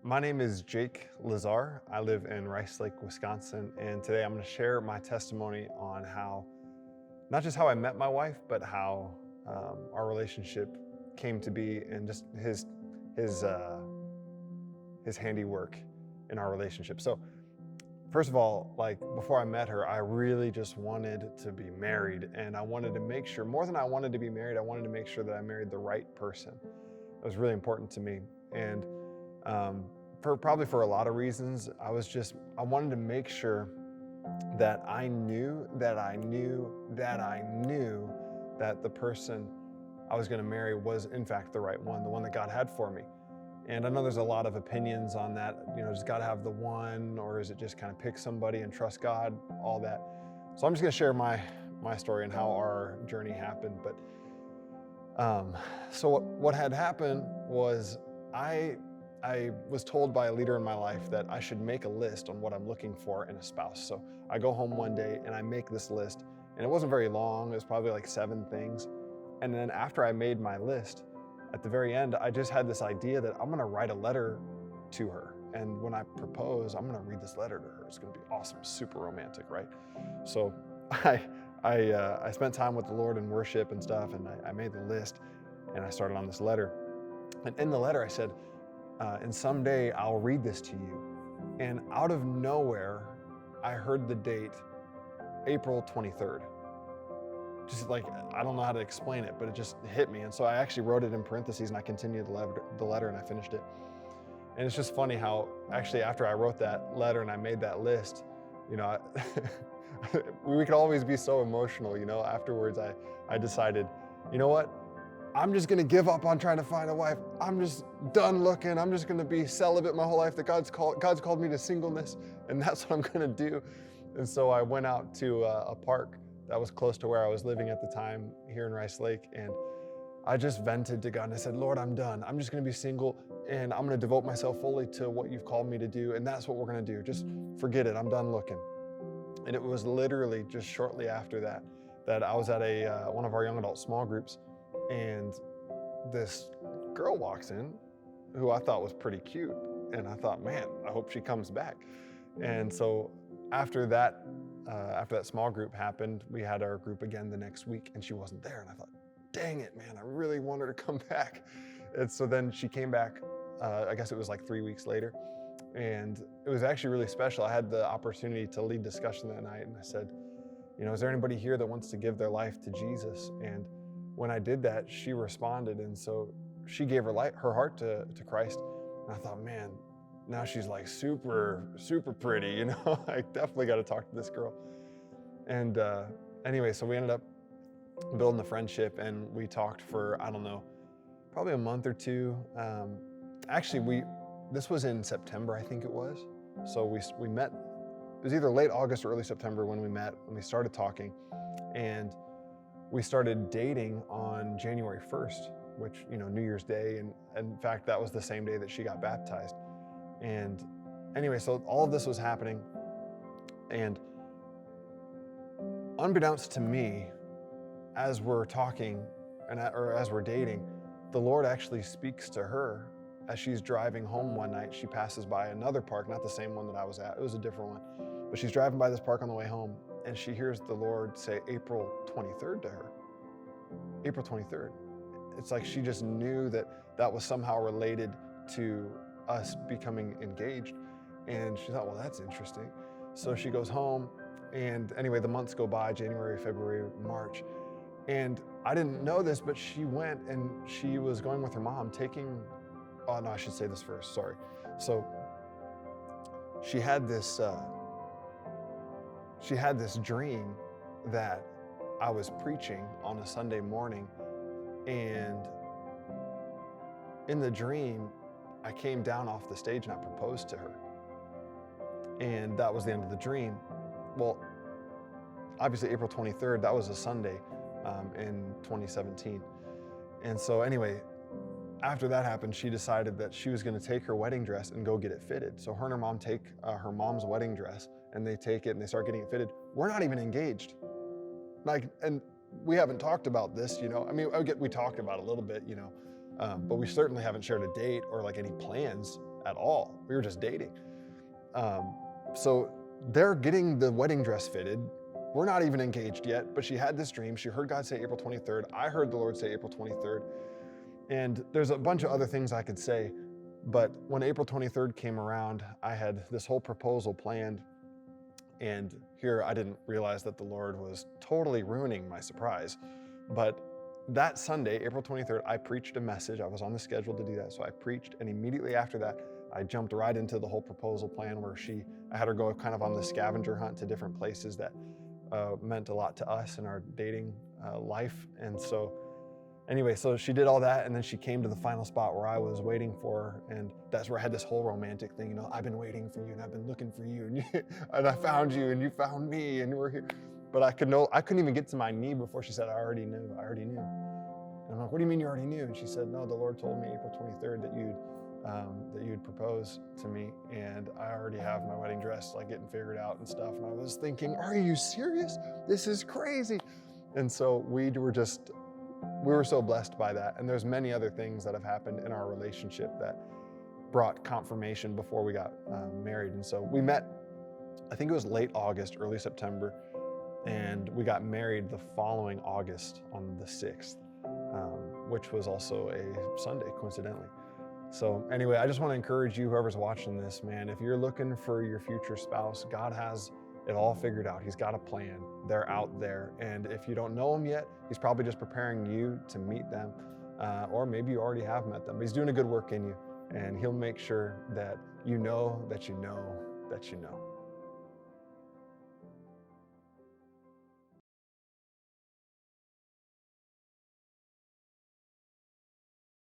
My name is Jake Lazar. I live in Rice Lake, Wisconsin, and today I'm going to share my testimony on how, not just how I met my wife, but how our relationship came to be, and just his uh, his handiwork in our relationship. So, first of all, like before I met her, I really just wanted to be married, and I wanted to make sure, more than I wanted to be married, I wanted to make sure that I married the right person. It was really important to me, and for a lot of reasons, I wanted to make sure that that the person I was going to marry was in fact the right one, the one that God had for me. And I know there's a lot of opinions on that. Does God have the one, or is it just kind of pick somebody and trust God, all that. So I'm just going to share my story and how our journey happened. But so what had happened was I was told by a leader in my life that I should make a list on what I'm looking for in a spouse. So I go home one day and I make this list, and it wasn't very long. It was probably like 7 things. And then after I made my list, at the very end, I just had this idea that I'm going to write a letter to her. And when I propose, I'm going to read this letter to her. It's going to be awesome, super romantic, right? So I spent time with the Lord in worship and stuff, and I made the list, and I started on this letter. And in the letter, I said, and someday I'll read this to you. And out of nowhere, I heard the date, April 23rd. Just like, I don't know how to explain it, but it just hit me. And so I actually wrote it in parentheses, and I continued the letter and I finished it. And it's just funny how actually after I wrote that letter and I made that list, we could always be so emotional, afterwards I decided, you know what? I'm just going to give up on trying to find a wife. I'm just done looking. I'm just going to be celibate my whole life. That God's called me to singleness, and that's what I'm going to do. And so I went out to a park that was close to where I was living at the time here in Rice Lake, and I just vented to God and I said, Lord, I'm done. I'm just going to be single, and I'm going to devote myself fully to what you've called me to do, and that's what we're going to do. Just forget it. I'm done looking. And it was literally just shortly after that I was at one of our young adult small groups, and this girl walks in who I thought was pretty cute. And I thought, man, I hope she comes back. And so after that small group happened, we had our group again the next week, and she wasn't there. And I thought, dang it, man, I really want her to come back. And so then she came back, I guess it was like 3 weeks later. And it was actually really special. I had the opportunity to lead discussion that night, and I said, is there anybody here that wants to give their life to Jesus? And when I did that, she responded, and so she gave her heart to Christ. And I thought, man, now she's like super, super pretty, I definitely got to talk to this girl. And anyway, so we ended up building the friendship, and we talked for, I don't know, probably a month or two. This was in September, I think it was. So we met, it was either late August or early September when we met, when we started talking. And we started dating on January 1st, which, New Year's Day. And in fact, that was the same day that she got baptized. And anyway, so all of this was happening. And unbeknownst to me, as we're talking or as we're dating, the Lord actually speaks to her as she's driving home one night. She passes by another park, not the same one that I was at. It was a different one. But she's driving by this park on the way home, and she hears the Lord say April 23rd to her. April 23rd. It's like she just knew that was somehow related to us becoming engaged. And she thought, well, that's interesting. So she goes home, and anyway, the months go by, January, February, March. And I didn't know this, but she went and she was going with her mom I should say this first, sorry. So she had this dream that I was preaching on a Sunday morning, and in the dream, I came down off the stage and I proposed to her. And that was the end of the dream. Well, obviously April 23rd, that was a Sunday in 2017. And so anyway, after that happened, she decided that she was going to take her wedding dress and go get it fitted. So her and her mom take her mom's wedding dress, and they take it and they start getting it fitted. We're not even engaged. And we haven't talked about this, I mean, we talked about it a little bit, but we certainly haven't shared a date or like any plans at all. We were just dating. So they're getting the wedding dress fitted. We're not even engaged yet, but she had this dream. She heard God say April 23rd. I heard the Lord say April 23rd. And there's a bunch of other things I could say, but when April 23rd came around, I had this whole proposal planned. And here I didn't realize that the Lord was totally ruining my surprise. But that Sunday, April 23rd, I preached a message. I was on the schedule to do that. So I preached, and immediately after that, I jumped right into the whole proposal plan where I had her go kind of on the scavenger hunt to different places that meant a lot to us in our dating life. And so anyway, so she did all that, and then she came to the final spot where I was waiting for her, and that's where I had this whole romantic thing, you know, I've been waiting for you, and I've been looking for you, and I found you, and you found me, and we're here. But I couldn't even get to my knee before she said, I already knew. And I'm like, what do you mean you already knew? And she said, no, the Lord told me April 23rd that you'd propose to me, and I already have my wedding dress, like getting figured out and stuff. And I was thinking, are you serious? This is crazy. And so we were so blessed by that. And there's many other things that have happened in our relationship that brought confirmation before we got married. And so we met, I think it was late August, early September, and we got married the following August on the 6th, which was also a Sunday, coincidentally. So anyway, I just want to encourage you, whoever's watching this, man, if you're looking for your future spouse, God has it all figured out. He's got a plan. They're out there. And if you don't know them yet, he's probably just preparing you to meet them. Or maybe you already have met them, but he's doing a good work in you, and he'll make sure that you know that you know that you know.